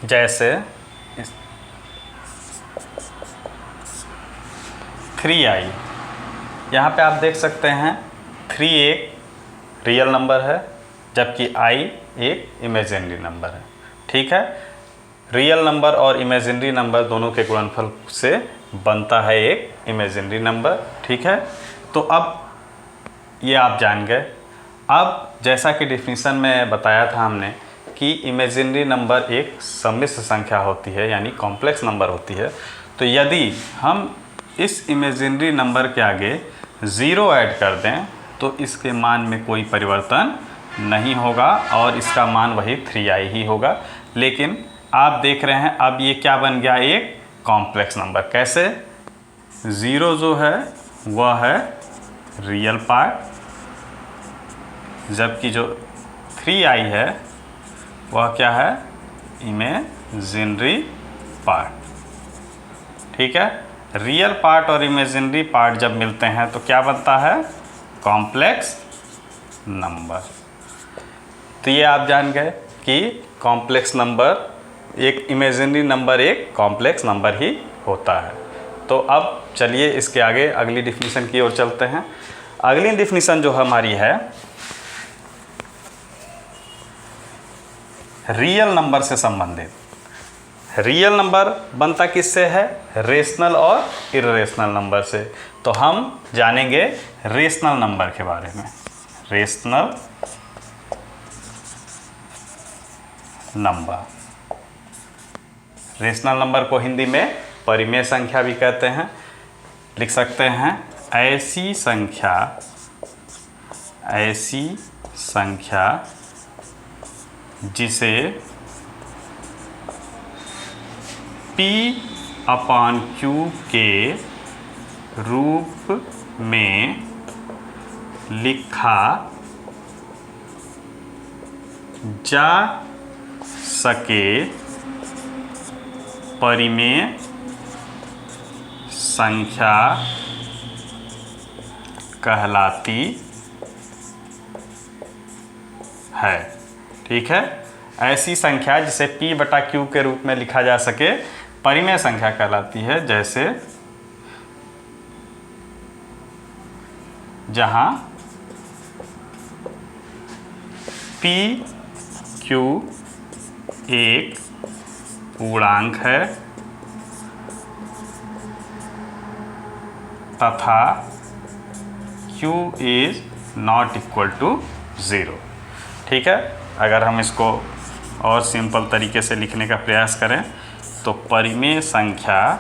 जैसे 3i, यहाँ पे आप देख सकते हैं 3 एक रियल नंबर है जबकि i एक इमेजिनरी नंबर है। ठीक है, रियल नंबर और इमेजिनरी नंबर दोनों के गुणनफल से बनता है एक इमेजिनरी नंबर। ठीक है, तो अब ये आप जान गए। अब जैसा कि डिफिनीशन में बताया था हमने कि इमेजिनरी नंबर एक सम्मिश्र संख्या होती है यानी कॉम्प्लेक्स नंबर होती है, तो यदि हम इस इमेजिनरी नंबर के आगे 0 ऐड कर दें तो इसके मान में कोई परिवर्तन नहीं होगा और इसका मान वही 3i ही होगा। लेकिन आप देख रहे हैं अब ये क्या बन गया, एक कॉम्प्लेक्स नंबर। कैसे? 0 जो है वह है रियल पार्ट, जबकि जो 3i है वह क्या है, इमेजिनरी पार्ट। ठीक है, रियल पार्ट और इमेजिनरी पार्ट जब मिलते हैं तो क्या बनता है, कॉम्प्लेक्स नंबर। तो ये आप जान गए कि कॉम्प्लेक्स नंबर एक इमेजिनरी नंबर एक कॉम्प्लेक्स नंबर ही होता है। तो अब चलिए इसके आगे अगली डिफिनीशन की ओर चलते हैं। अगली डिफिनीशन जो हमारी है रियल नंबर से संबंधित। रियल नंबर बनता किससे है, रेशनल और इर्रेशनल नंबर से। तो हम जानेंगे रेशनल नंबर के बारे में। रेशनल नंबर, रेशनल नंबर को हिंदी में परिमेय संख्या भी कहते हैं। लिख सकते हैं ऐसी संख्या जिसे P/Q के रूप में लिखा जा सके, परिमेय संख्या कहलाती है। ठीक है, ऐसी संख्या जिसे P/Q के रूप में लिखा जा सके परिमेय संख्या कहलाती है। जैसे जहां PQ एक पूर्णांक है तथा Q is not equal to 0। ठीक है, अगर हम इसको और सिंपल तरीके से लिखने का प्रयास करें तो परिमेय संख्या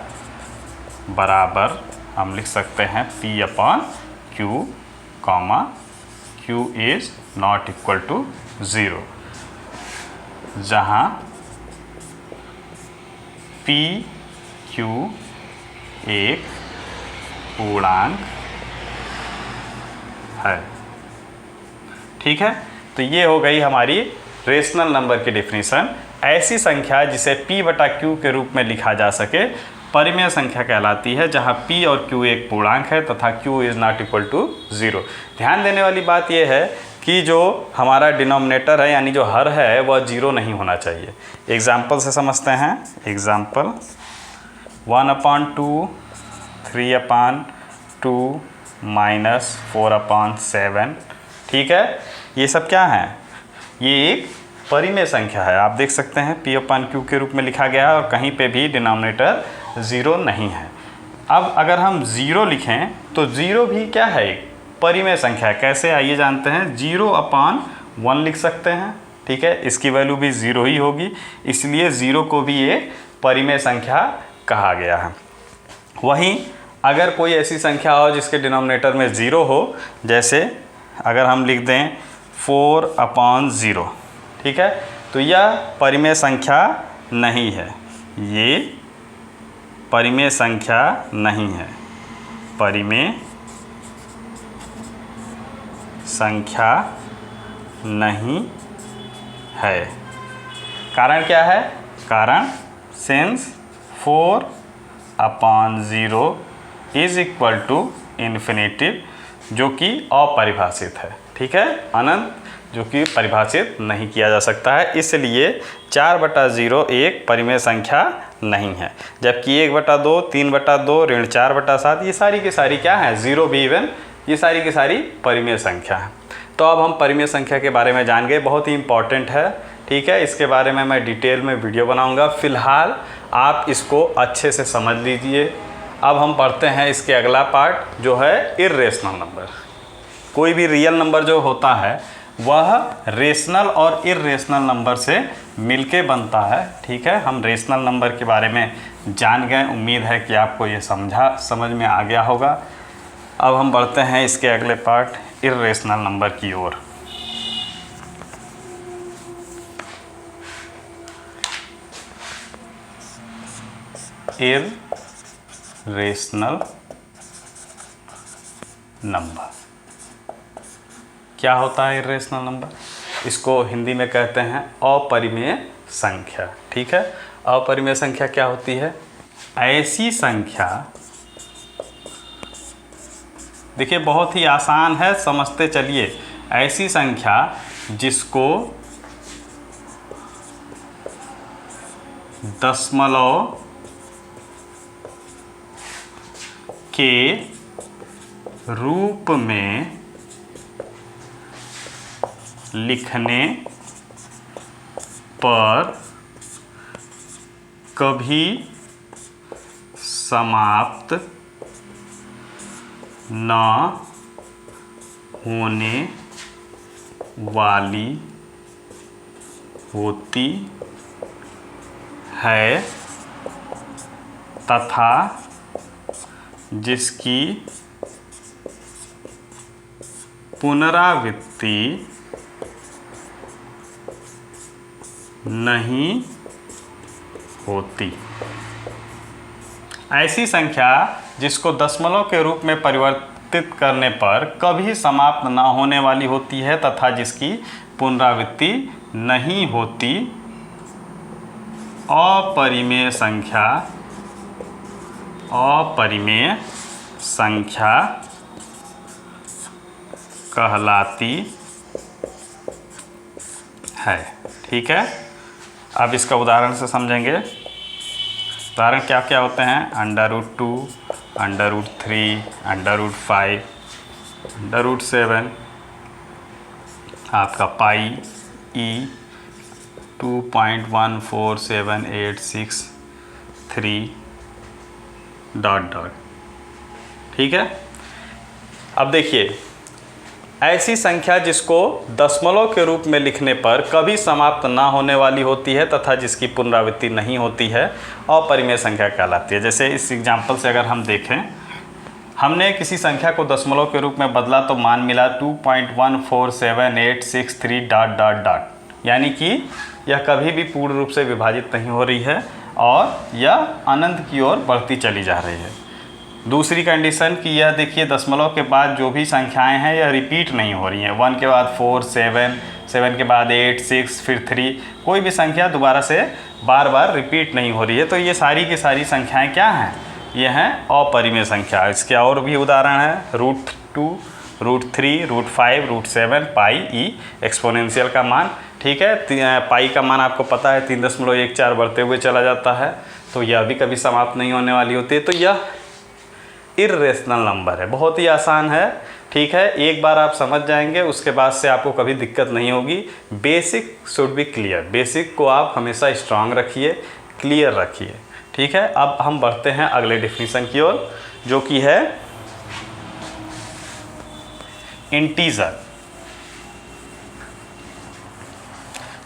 बराबर हम लिख सकते हैं P/Q, Q is not equal to 0, जहाँ PQ एक पूर्णांक है। ठीक है, तो ये हो गई हमारी रेशनल नंबर की डिफिनीशन। ऐसी संख्या जिसे P/Q के रूप में लिखा जा सके परिमेय संख्या कहलाती है, जहां P और Q एक पूर्णांक है तथा Q is not equal to 0। ध्यान देने वाली बात यह है कि जो हमारा डिनोमिनेटर है यानी जो हर है वह 0 नहीं होना चाहिए। एग्जाम्पल से समझते हैं। एग्जाम्पल 1/2, 3/2 -4/7। ठीक है, ये सब क्या है, ये एक परिमेय संख्या है। आप देख सकते हैं P/Q के रूप में लिखा गया है और कहीं पे भी डिनोमिनेटर 0 नहीं है। अब अगर हम 0 लिखें तो 0 भी क्या है, एक परिमेय संख्या है। कैसे, आइए जानते हैं। 0/1 लिख सकते हैं। ठीक है, इसकी वैल्यू भी 0 ही होगी, इसलिए 0 को भी एक परिमेय संख्या कहा गया है। वहीं अगर कोई ऐसी संख्या हो जिसके डिनोमिनेटर में 0 हो, जैसे अगर हम लिख दें 4/0, ठीक है, तो यह परिमेय संख्या नहीं है, ये परिमेय संख्या नहीं है, परिमेय संख्या नहीं है। कारण क्या है, कारण since 4/0 is equal to infinity, जो कि अपरिभाषित है। ठीक है, अनंत जो कि परिभाषित नहीं किया जा सकता है, इसलिए 4/0 एक परिमेय संख्या नहीं है। जबकि 1/2, 3/2, ऋण 4/7 ये सारी की सारी क्या है, 0 भी इवन, ये सारी की सारी परिमेय संख्या है। तो अब हम परिमेय संख्या के बारे में जान गए, बहुत ही इंपॉर्टेंट है, ठीक है। इसके बारे में मैं डिटेल में वीडियो बनाऊंगा, फिलहाल आप इसको अच्छे से समझ लीजिए। अब हम पढ़ते हैं इसके अगला पार्ट जो है इर्रेशनल नंबर। कोई भी रियल नंबर जो होता है वह रेशनल और इर्रेशनल नंबर से मिलके बनता है, ठीक है। हम रेशनल नंबर के बारे में जान गए, उम्मीद है कि आपको ये समझ में आ गया होगा। अब हम बढ़ते हैं इसके अगले पार्ट इर्रेशनल नंबर की ओर। इर्रेशनल नंबर क्या होता है? इर्रेशनल नंबर, इसको हिंदी में कहते हैं अपरिमेय संख्या, ठीक है। अपरिमेय संख्या क्या होती है? ऐसी संख्या, देखिए बहुत ही आसान है, समझते चलिए। ऐसी संख्या जिसको दशमलव के रूप में लिखने पर कभी समाप्त न होने वाली होती है तथा जिसकी पुनरावृत्ति नहीं होती। ऐसी संख्या जिसको दशमलव के रूप में परिवर्तित करने पर कभी समाप्त न होने वाली होती है तथा जिसकी पुनरावृत्ति नहीं होती, अपरिमेय संख्या, अपरिमेय संख्या कहलाती है, ठीक है। अब इसका उदाहरण से समझेंगे। उदाहरण क्या क्या होते हैं? √2, √3, √5, √7, आपका पाई ई 2.14786 ठीक है। अब देखिए, ऐसी संख्या जिसको दशमलव के रूप में लिखने पर कभी समाप्त ना होने वाली होती है तथा जिसकी पुनरावृत्ति नहीं होती है, अपरिमेय संख्या कहलाती है। जैसे इस एग्जाम्पल से अगर हम देखें, हमने किसी संख्या को दशमलव के रूप में बदला तो मान मिला 2.14786 ... यानी कि यह कभी भी पूर्ण रूप से विभाजित नहीं हो रही है और यह अनंत की ओर बढ़ती चली जा रही है। दूसरी कंडीशन कि यह देखिए दशमलव के बाद जो भी संख्याएं हैं यह रिपीट नहीं हो रही हैं। 1 के बाद 4, 7 के बाद 8, 6, फिर 3, कोई भी संख्या दोबारा से बार बार रिपीट नहीं हो रही है। तो ये सारी की सारी संख्याएं क्या हैं? ये हैं अपरिमेय संख्या। इसके और भी उदाहरण है, √2, √3, √5, √7, पाई ई एक्सपोनेंशियल का मान, ठीक है। पाई का मान आपको पता है 3.14 बढ़ते हुए चला जाता है, तो यह भी कभी समाप्त नहीं होने वाली होती है। तो यह इर्रेशनल नंबर है, बहुत ही आसान है, ठीक है। एक बार आप समझ जाएंगे उसके बाद से आपको कभी दिक्कत नहीं होगी। Basic should be clear, basic को आप हमेशा स्ट्रांग रखिए, क्लियर रखिए, ठीक है। अब हम बढ़ते हैं अगले डेफिनेशन की ओर, जो कि है इंटीजर।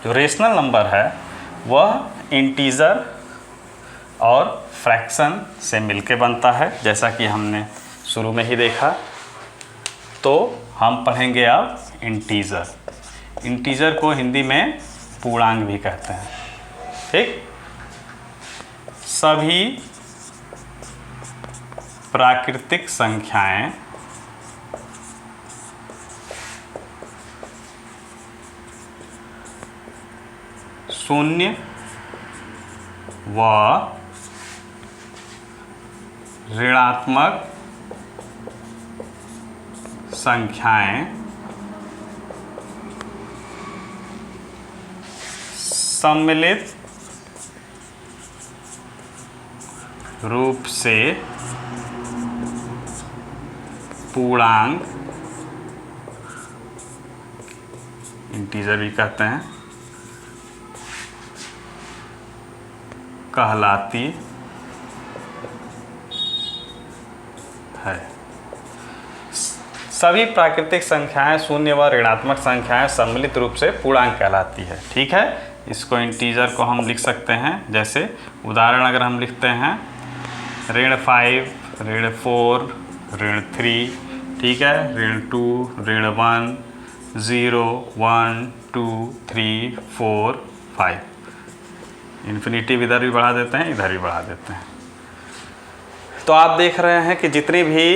जो रेशनल नंबर है वह इंटीजर और फ्रैक्शन से मिलके बनता है, जैसा कि हमने शुरू में ही देखा। तो हम पढ़ेंगे अब इंटीजर। इंटीजर को हिंदी में पूर्णांक भी कहते हैं, ठीक। सभी प्राकृतिक संख्याएं शून्य व ऋणात्मक संख्याएं सम्मिलित रूप से पूर्णांक, इंटीजर भी कहते हैं, कहलाती है। सभी प्राकृतिक संख्याएं शून्य व ऋणात्मक संख्याएं सम्मिलित रूप से पूर्णांक कहलाती है। ठीक है, इसको इंटीजर को हम लिख सकते हैं, जैसे उदाहरण अगर हम लिखते हैं ऋण 5, ऋण 4, ऋण 3, ठीक है, ऋण 2, ऋण 1, 0, 1, 2, 3, 4, 5। इन्फिनिटिव इधर भी बढ़ा देते हैं, इधर भी बढ़ा देते हैं। तो आप देख रहे हैं कि जितनी भी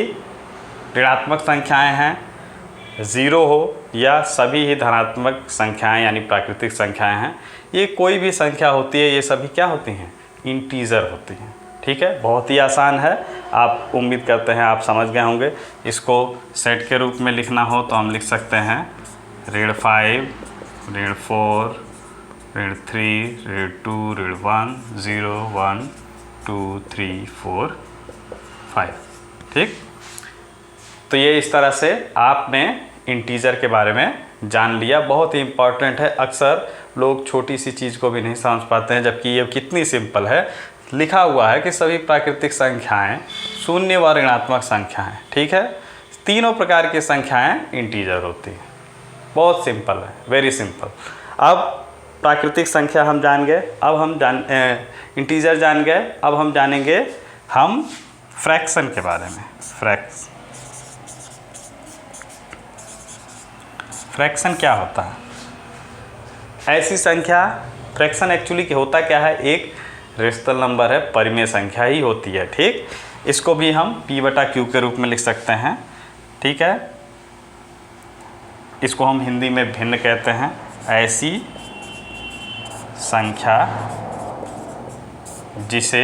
ऋणात्मक संख्याएं हैं, 0 हो या सभी ही धनात्मक संख्याएं यानी प्राकृतिक संख्याएं हैं, ये कोई भी संख्या होती है, ये सभी क्या होती हैं? इंटीजर होती हैं। ठीक है, बहुत ही आसान है, आप उम्मीद करते हैं आप समझ गए होंगे। इसको सेट के रूप में लिखना हो तो हम लिख सकते हैं ऋण 5, ऋण 4, ऋण 3, ऋण 2, ऋण 1, 0, 1, 2, 3, 4, 5। ठीक, तो ये इस तरह से आपने इंटीजर के बारे में जान लिया। बहुत ही इम्पॉर्टेंट है, अक्सर लोग छोटी सी चीज़ को भी नहीं समझ पाते हैं, जबकि ये कितनी सिंपल है। लिखा हुआ है कि सभी प्राकृतिक संख्याएं शून्य व ऋणात्मक संख्याएं, ठीक है, तीनों प्रकार की संख्याएं इंटीजर होती हैं। बहुत सिंपल है, वेरी सिंपल। अब प्राकृतिक संख्या हम जान गए, अब हम इंटीजर जान गए, अब हम जानेंगे हम फ्रैक्शन के बारे में। फ्रैक्शन क्या होता है? ऐसी संख्या, फ्रैक्शन एक्चुअली क्या होता क्या है? एक रेशनल नंबर है, परिमेय संख्या ही होती है। ठीक, इसको भी हम p/q के रूप में लिख सकते हैं। ठीक है, इसको हम हिंदी में भिन्न कहते हैं। ऐसी संख्या जिसे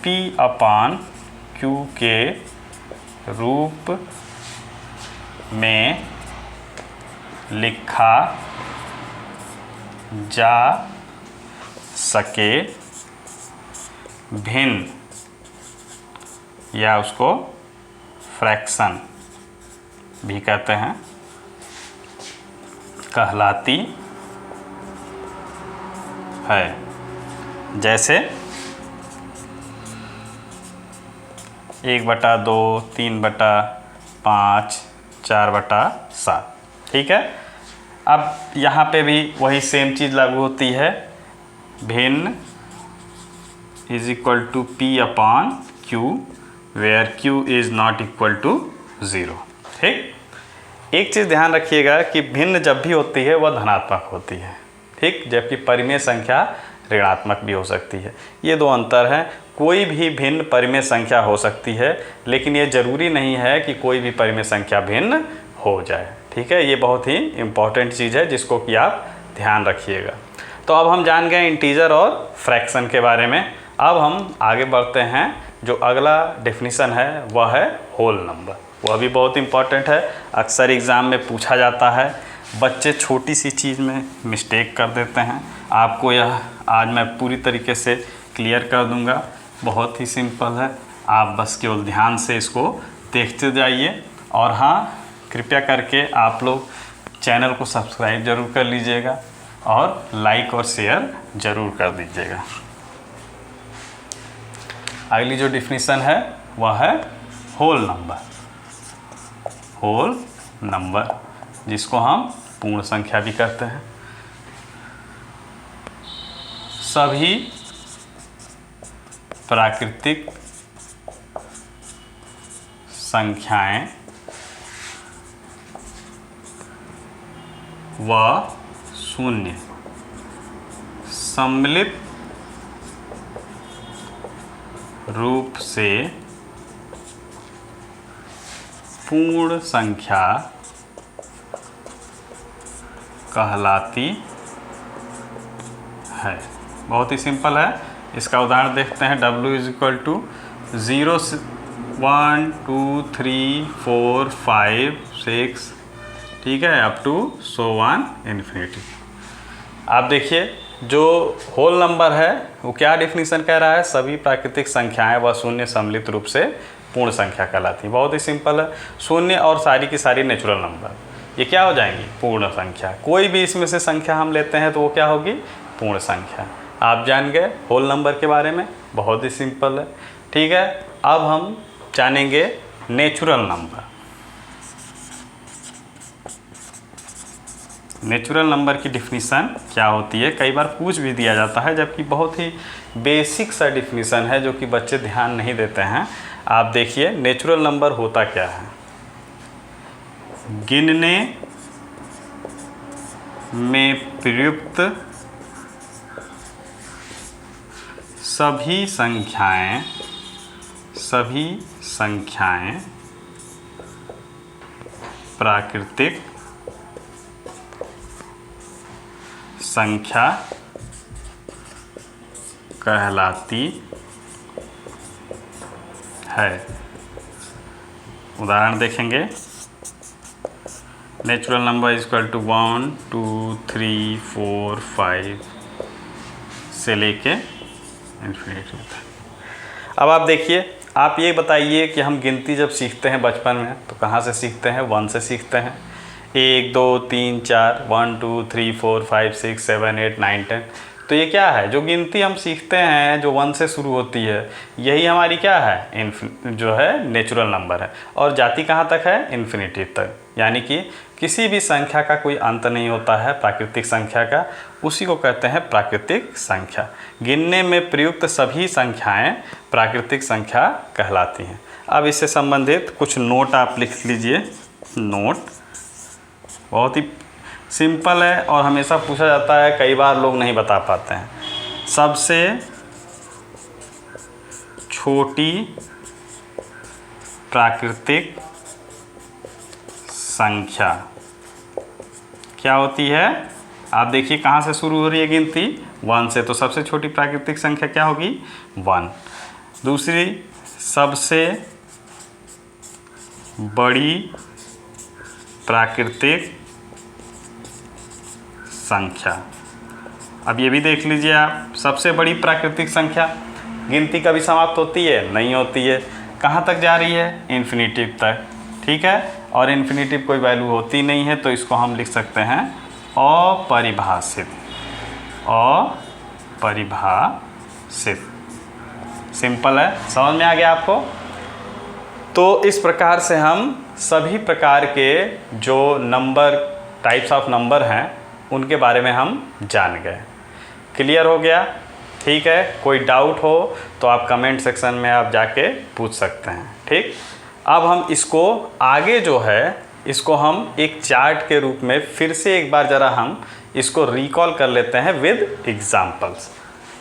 p/q के रूप में लिखा जा सके, भिन्न, या उसको फ्रैक्शन भी कहते हैं, कहलाती है। जैसे 1/2, 3/5, 4/7। ठीक है, अब यहाँ पे भी वही सेम चीज़ लागू होती है। भिन्न is equal to p/q where q is not equal to 0। ठीक, एक चीज़ ध्यान रखिएगा कि भिन्न जब भी होती है वह धनात्मक होती है। ठीक, जबकि परिमेय संख्या ऋणात्मक भी हो सकती है। ये दो अंतर हैं। कोई भी भिन्न परिमेय संख्या हो सकती है, लेकिन ये जरूरी नहीं है कि कोई भी परिमेय संख्या भिन्न हो जाए। ठीक है, ये बहुत ही इम्पॉर्टेंट चीज़ है जिसको कि आप ध्यान रखिएगा। तो अब हम जान गए इंटीजर और फ्रैक्शन के बारे में। अब हम आगे बढ़ते हैं। जो अगला डेफिनेशन है वह है होल नंबर। वह भी बहुत इम्पॉर्टेंट है, अक्सर एग्ज़ाम में पूछा जाता है। बच्चे छोटी सी चीज़ में मिस्टेक कर देते हैं। आपको यह आज मैं पूरी तरीके से क्लियर कर दूंगा। बहुत ही सिंपल है, आप बस केवल ध्यान से इसको देखते जाइए। और हाँ, कृपया करके आप लोग चैनल को सब्सक्राइब ज़रूर कर लीजिएगा और लाइक और शेयर ज़रूर कर दीजिएगा। अगली जो डिफिनीशन है वह है होल नंबर। होल नंबर, जिसको हम पूर्ण संख्या भी कहते हैं। सभी प्राकृतिक संख्याएं व शून्य सम्मिलित रूप से पूर्ण संख्या कहलाती है। बहुत ही सिंपल है। इसका उदाहरण देखते हैं। W इज इक्वल टू 0, 1, 2, 3, 4, 5, 6, ठीक है, up to so one infinity. आप देखिए जो होल नंबर है वो क्या डिफिनीशन कह रहा है, सभी प्राकृतिक संख्याएं व शून्य सम्मिलित रूप से पूर्ण संख्या कहलाती हैं। बहुत ही सिंपल है, शून्य और सारी की सारी नेचुरल नंबर ये क्या हो जाएंगी, पूर्ण संख्या। कोई भी इसमें से संख्या हम लेते हैं तो वो क्या होगी, पूर्ण संख्या। आप जान गए होल नंबर के बारे में, बहुत ही सिंपल है। ठीक है, अब हम जानेंगे नेचुरल नंबर। नेचुरल नंबर की डिफिनीशन क्या होती है, कई बार पूछ भी दिया जाता है, जबकि बहुत ही बेसिक सा डिफिनीशन है जो कि बच्चे ध्यान नहीं देते हैं। आप देखिए नेचुरल नंबर होता क्या है, गिनने में प्रयुक्त सभी संख्याएं प्राकृतिक संख्या कहलाती है। उदाहरण देखेंगे, natural number is equal to 1 2 3 4 5 से लेके इन्फिनिटी होता है। अब आप देखिए, आप ये बताइए कि हम गिनती जब सीखते हैं बचपन में तो कहाँ से सीखते हैं, 1 से सीखते हैं। 1 2 3 4 1 2 3 4 5 6 7 8 9 10। तो ये क्या है, जो गिनती हम सीखते हैं जो 1 से शुरू होती है, यही हमारी क्या है, जो है नेचुरल नंबर है। और जाती कहाँ तक है, इन्फिनिटी तक। यानी कि किसी भी संख्या का कोई अंत नहीं होता है, प्राकृतिक संख्या का, उसी को कहते हैं प्राकृतिक संख्या। गिनने में प्रयुक्त सभी संख्याएं प्राकृतिक संख्या कहलाती हैं। अब इससे संबंधित कुछ नोट आप लिख लीजिए। नोट बहुत ही सिंपल है और हमेशा पूछा जाता है, कई बार लोग नहीं बता पाते हैं। सबसे छोटी प्राकृतिक संख्या क्या होती है, आप देखिए कहाँ से शुरू हो रही है गिनती, 1 से। तो सबसे छोटी प्राकृतिक संख्या क्या होगी, 1। दूसरी, सबसे बड़ी प्राकृतिक संख्या। अब ये भी देख लीजिए आप, सबसे बड़ी प्राकृतिक संख्या, गिनती कभी समाप्त होती है, नहीं होती है। कहाँ तक जा रही है, इन्फिनिटी तक। ठीक है, और इन्फिनिटी कोई वैल्यू होती नहीं है, तो इसको हम लिख सकते हैं अपरिभाषित। अपरिभाषित सिंपल है, समझ में आ गया आपको। तो इस प्रकार से हम सभी प्रकार के जो नंबर, टाइप्स ऑफ नंबर हैं, उनके बारे में हम जान गए। क्लियर हो गया। ठीक है, कोई डाउट हो तो आप कमेंट सेक्शन में आप जाके पूछ सकते हैं। ठीक, अब हम इसको आगे जो है, इसको हम एक चार्ट के रूप में फिर से एक बार ज़रा हम इसको रिकॉल कर लेते हैं विद एग्जाम्पल्स।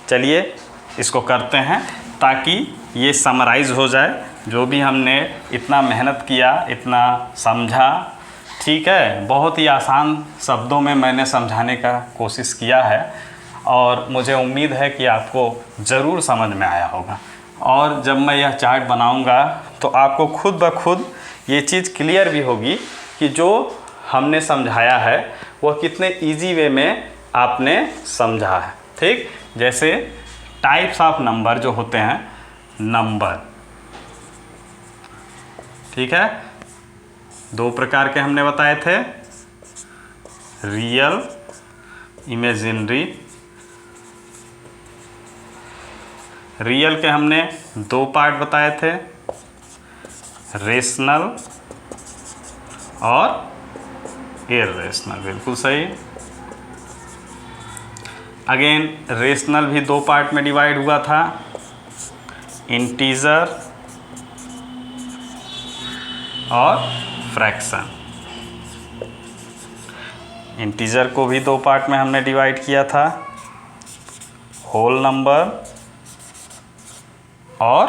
चलिए इसको करते हैं ताकि ये समराइज़ हो जाए, जो भी हमने इतना मेहनत किया, इतना समझा। ठीक है, बहुत ही आसान शब्दों में मैंने समझाने का कोशिश किया है और मुझे उम्मीद है कि आपको ज़रूर समझ में आया होगा। और जब मैं यह चार्ट बनाऊंगा तो आपको खुद ब खुद ये चीज़ क्लियर भी होगी कि जो हमने समझाया है वह कितने इजी वे में आपने समझा है। ठीक, जैसे टाइप्स ऑफ नंबर जो होते हैं, नंबर, ठीक है, 2 प्रकार के हमने बताए थे, रियल, इमेजिनरी। रियल के हमने 2 पार्ट बताए थे, रेशनल और इररेशनल। बिल्कुल सही। अगेन रेशनल भी 2 पार्ट में डिवाइड हुआ था, इंटीजर और फ्रैक्शन। इंटीजर को भी 2 पार्ट में हमने डिवाइड किया था, होल नंबर और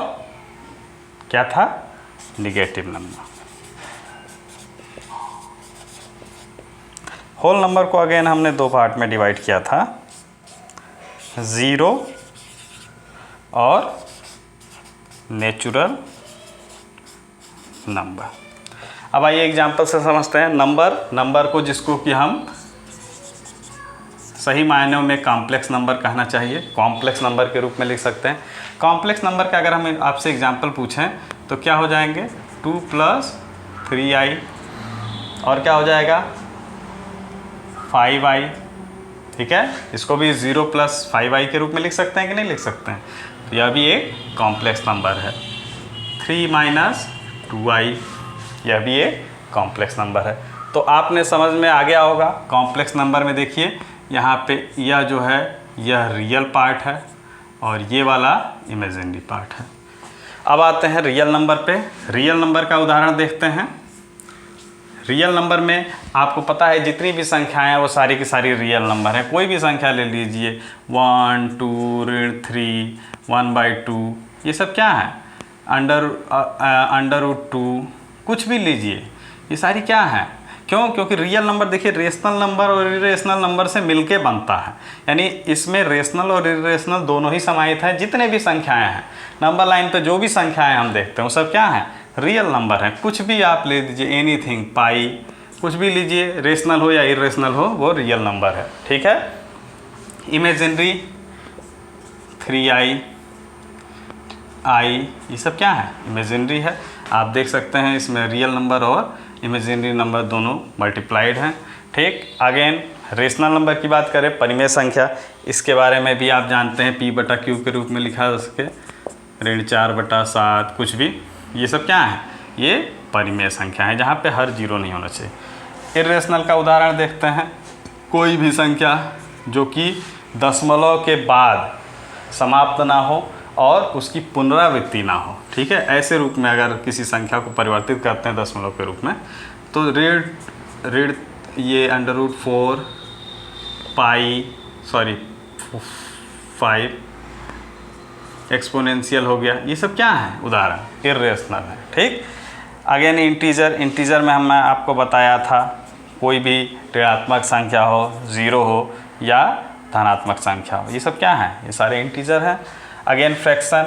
क्या था, नेगेटिव नंबर। होल नंबर को अगेन हमने 2 पार्ट में डिवाइड किया था, 0 और नेचुरल नंबर। अब आइए एग्जाम्पल से समझते हैं। नंबर को जिसको कि हम सही मायनों में कॉम्प्लेक्स नंबर कहना चाहिए, कॉम्प्लेक्स नंबर के रूप में लिख सकते हैं। कॉम्प्लेक्स नंबर का अगर हम आपसे एग्जांपल पूछें तो क्या हो जाएंगे, 2 + 3i और क्या हो जाएगा 5i, ठीक है। इसको भी 0 + 5i के रूप में लिख सकते हैं कि नहीं लिख सकते हैं, तो यह भी एक कॉम्प्लेक्स नंबर है। 3 - 2i, यह भी एक कॉम्प्लेक्स नंबर है। तो आपने समझ में आ गया होगा। कॉम्प्लेक्स नंबर में देखिए यहाँ पे यह जो है यह रियल पार्ट है और ये वाला इमेजिनरी पार्ट है। अब आते हैं रियल नंबर पे। रियल नंबर का उदाहरण देखते हैं। रियल नंबर में आपको पता है जितनी भी संख्याएं हैं वो सारी की सारी रियल नंबर हैं। कोई भी संख्या ले लीजिए, 1, 2, ऋण 3, 1/2, ये सब क्या है, अंडर√2, कुछ भी लीजिए, ये सारी क्या है। क्यों? क्योंकि रियल नंबर देखिए रेशनल नंबर और इरेशनल नंबर से मिलके बनता है, यानी इसमें रेशनल और इरेशनल दोनों ही समाहित हैं। जितने भी संख्याएं हैं नंबर लाइन पे, जो भी संख्याएं हम देखते हैं वो सब क्या हैं, रियल नंबर हैं। कुछ भी आप ले लीजिए, एनीथिंग, पाई, कुछ भी लीजिए, रेशनल हो या इरेशनल हो, वो रियल नंबर है, ठीक है। इमेजिनरी 3i, ये सब क्या है, इमेजिनरी है। आप देख सकते हैं इसमें रियल नंबर और इमेजिनरी नंबर दोनों मल्टीप्लाइड हैं, ठीक। अगेन रेशनल नंबर की बात करें, परिमेय संख्या, इसके बारे में भी आप जानते हैं P/Q के रूप में लिखा जा सके, ऋण 4/7, कुछ भी, ये सब क्या है, ये परिमेय संख्या है जहाँ पे हर जीरो नहीं होना चाहिए। इरेशनल का उदाहरण देखते हैं। कोई भी संख्या जो कि दशमलव के बाद समाप्त ना हो और उसकी पुनरावृत्ति ना हो, ठीक है। ऐसे रूप में अगर किसी संख्या को परिवर्तित करते हैं दशमलव के रूप में, तो ऋण ये √4 5 एक्सपोनेंशियल हो गया, ये सब क्या है, उदाहरण इरेशनल है, ठीक। अगेन इंटीजर में मैं आपको बताया था, कोई भी ऋणात्मक संख्या हो, 0 हो या धनात्मक संख्या हो, ये सब क्या है, ये सारे इंटीजर हैं। अगेन फ्रैक्शन,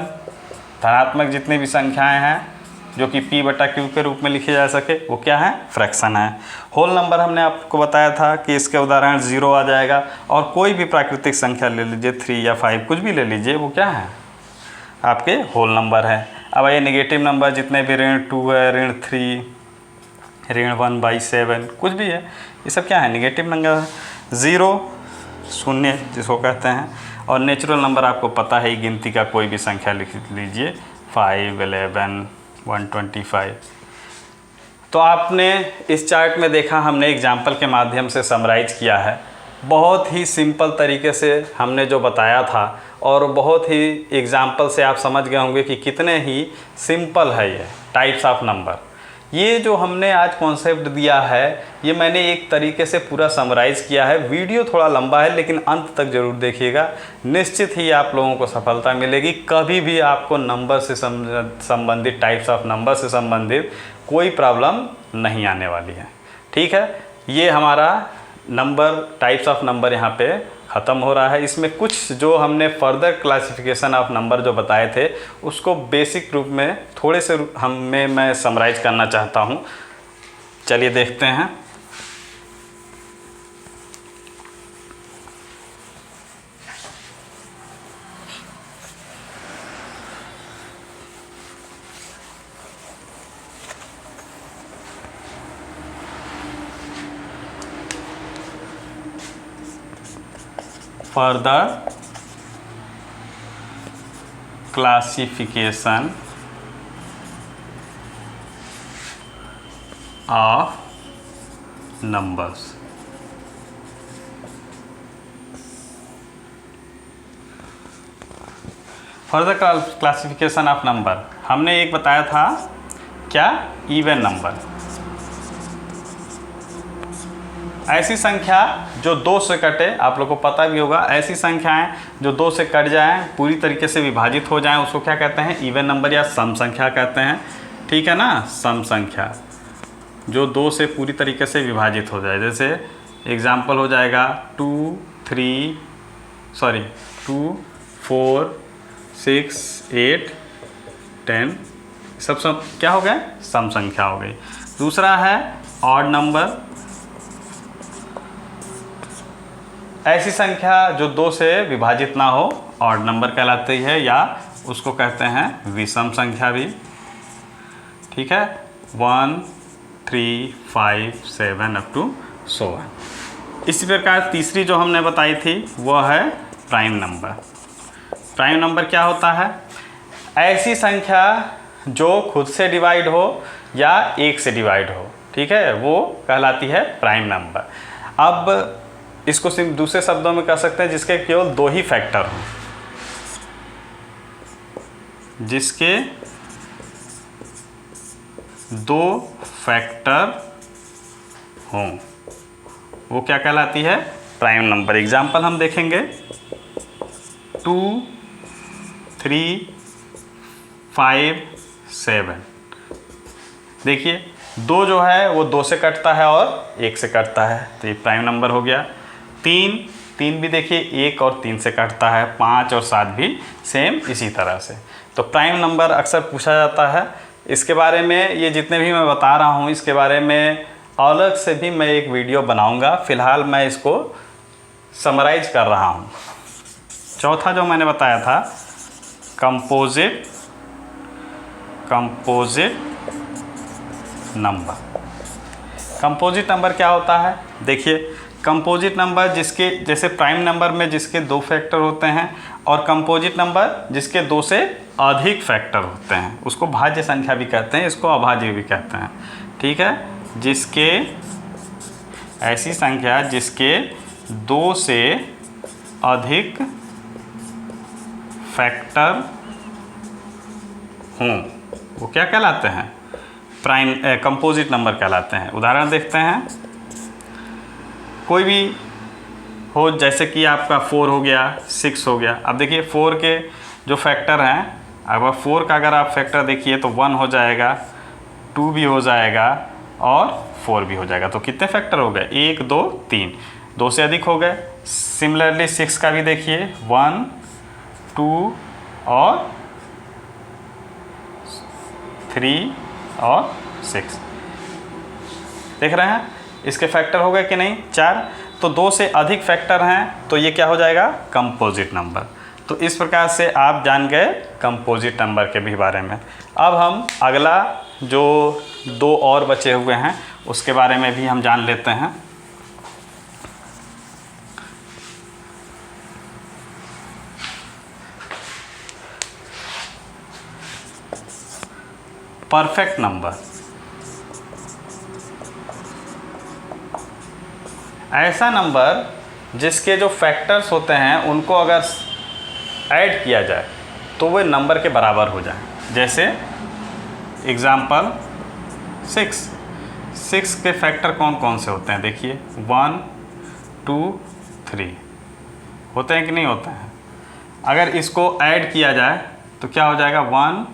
धनात्मक जितनी भी संख्याएं हैं जो कि P/Q के रूप में लिखे जा सके, वो क्या है, फ्रैक्शन है। होल नंबर हमने आपको बताया था कि इसके उदाहरण 0 आ जाएगा, और कोई भी प्राकृतिक संख्या ले लीजिए, 3 या 5, कुछ भी ले लीजिए, वो क्या है, आपके होल नंबर है। अब ये नेगेटिव नंबर जितने भी ऋण 2 है, ऋण 3, ऋण 1/7, कुछ भी है, ये सब क्या है, नेगेटिव नंबर है। 0 शून्य जिसको कहते हैं, और नेचुरल नंबर आपको पता है, गिनती का कोई भी संख्या लिख लीजिए, 5, 11, 125। तो आपने इस चार्ट में देखा, हमने एग्जाम्पल के माध्यम से समराइज किया है। बहुत ही सिंपल तरीके से हमने जो बताया था, और बहुत ही एग्जाम्पल से आप समझ गए होंगे कि कितने ही सिंपल है ये टाइप्स ऑफ नंबर। ये जो हमने आज कॉन्सेप्ट दिया है, ये मैंने एक तरीके से पूरा समराइज़ किया है। वीडियो थोड़ा लंबा है, लेकिन अंत तक ज़रूर देखिएगा, निश्चित ही आप लोगों को सफलता मिलेगी। कभी भी आपको नंबर से संबंधित, टाइप्स ऑफ नंबर से संबंधित कोई प्रॉब्लम नहीं आने वाली है, ठीक है। ये हमारा नंबर, टाइप्स ऑफ नंबर यहाँ पे ख़त्म हो रहा है। इसमें कुछ जो हमने फर्दर क्लासिफिकेशन ऑफ नंबर जो बताए थे, उसको बेसिक रूप में थोड़े से मैं समराइज करना चाहता हूँ। चलिए देखते हैं। further classification of numbers। Further classification of number हमने एक बताया था, क्या, इवन नंबर। ऐसी संख्या जो 2 से कटे, आप लोग को पता भी होगा, ऐसी संख्याएं जो 2 से कट जाएं, पूरी तरीके से विभाजित हो जाएं, उसको क्या कहते हैं, इवन नंबर या सम संख्या कहते हैं, ठीक है ना। सम संख्या जो 2 से पूरी तरीके से विभाजित हो जाए, जैसे एग्जाम्पल हो जाएगा 2, 4, 6, 8, 10, सब क्या हो गए, सम संख्या हो गई। दूसरा है ऑड नंबर, ऐसी संख्या जो 2 से विभाजित ना हो ऑड नंबर कहलाती है, या उसको कहते हैं विषम संख्या भी। ठीक है, 1, 3, 5, 7 अप टू 100। इसी प्रकार तीसरी जो हमने बताई थी वह है प्राइम नंबर। प्राइम नंबर क्या होता है? ऐसी संख्या जो खुद से डिवाइड हो या 1 से डिवाइड हो, ठीक है, वो कहलाती है प्राइम नंबर। अब इसको सिर्फ दूसरे शब्दों में कह सकते हैं जिसके केवल 2 ही फैक्टर हों, जिसके 2 फैक्टर हों, वो क्या कहलाती है? Prime number. एग्जाम्पल हम देखेंगे 2, 3, 5, 7। देखिए 2 जो है वो 2 से कटता है और 1 से कटता है, तो ये प्राइम नंबर हो गया। 3 भी देखिए 1 और 3 से कटता है, 5 और 7 भी सेम इसी तरह से। तो प्राइम नंबर अक्सर पूछा जाता है। इसके बारे में ये जितने भी मैं बता रहा हूँ इसके बारे में अलग से भी मैं एक वीडियो बनाऊँगा। फ़िलहाल मैं इसको समराइज कर रहा हूँ। चौथा जो मैंने बताया था कंपोजिट नंबर। कंपोजिट नंबर क्या होता है? देखिए कंपोजिट नंबर जिसके, जैसे प्राइम नंबर में जिसके 2 फैक्टर होते हैं, और कंपोजिट नंबर जिसके 2 से अधिक फैक्टर होते हैं, उसको भाज्य संख्या भी कहते हैं, इसको अभाज्य भी कहते हैं। ठीक है, जिसके, ऐसी संख्या जिसके 2 से अधिक फैक्टर हों, वो क्या कहलाते हैं? कंपोजिट नंबर कहलाते हैं। उदाहरण देखते हैं, कोई भी हो, जैसे कि आपका 4 हो गया, 6 हो गया। अब देखिए 4 के जो फैक्टर हैं, अब 4 का अगर आप फैक्टर देखिए तो 1 हो जाएगा, 2 भी हो जाएगा और 4 भी हो जाएगा। तो कितने फैक्टर हो गए? 1, 2, 3, 2 से अधिक हो गए। सिमिलरली 6 का भी देखिए 1, 2 और 3 और 6। देख रहे हैं इसके फैक्टर हो गए कि नहीं? 4। तो 2 से अधिक फैक्टर हैं तो ये क्या हो जाएगा? Composite number. तो इस प्रकार से आप जान गए कंपोजिट नंबर के भी बारे में। अब हम अगला जो 2 और बचे हुए हैं उसके बारे में भी हम जान लेते हैं। Perfect number. ऐसा नंबर जिसके जो फैक्टर्स होते हैं उनको अगर ऐड किया जाए तो वे नंबर के बराबर हो जाए। जैसे एग्जाम्पल 6 के फैक्टर कौन कौन से होते हैं? देखिए 1, 2, 3 होते हैं कि नहीं होते हैं? अगर इसको ऐड किया जाए तो क्या हो जाएगा? 1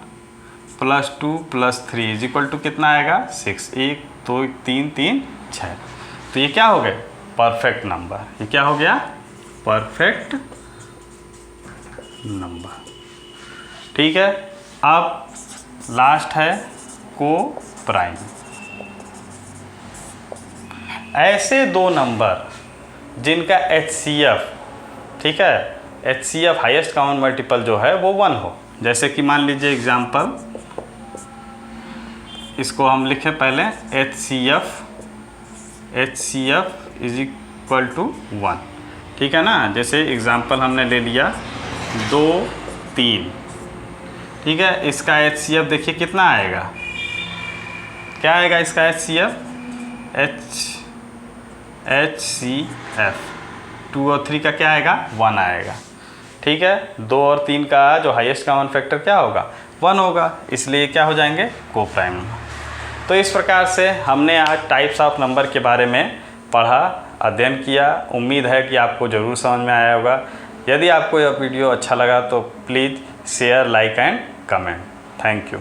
+ 2 + 3 = कितना आएगा? 6। 1, 2, 3, 3, 6। तो ये क्या हो गए? Perfect number. ये क्या हो गया? Perfect number. ठीक है, अब लास्ट है को प्राइम। ऐसे 2 नंबर जिनका HCF, ठीक है, HCF हाईएस्ट कॉमन मल्टीपल जो है वो 1 हो। जैसे कि मान लीजिए एग्जाम्पल, इसको हम लिखें पहले HCF = 1। ठीक है ना? जैसे एग्जाम्पल हमने ले लिया 2, 3। ठीक है, इसका HCF देखिए कितना आएगा? क्या आएगा इसका HCF? HCF 2 और 3 का क्या आएगा? 1 आएगा। ठीक है, 2 और 3 का जो हाईएस्ट कॉमन फैक्टर क्या होगा? 1 होगा, इसलिए क्या हो जाएंगे? को प्राइम नंबर। तो इस प्रकार से हमने आज टाइप्स ऑफ नंबर के बारे में पढ़ा, अध्ययन किया। उम्मीद है कि आपको ज़रूर समझ में आया होगा। यदि आपको यह वीडियो अच्छा लगा तो please share, like and comment. Thank you.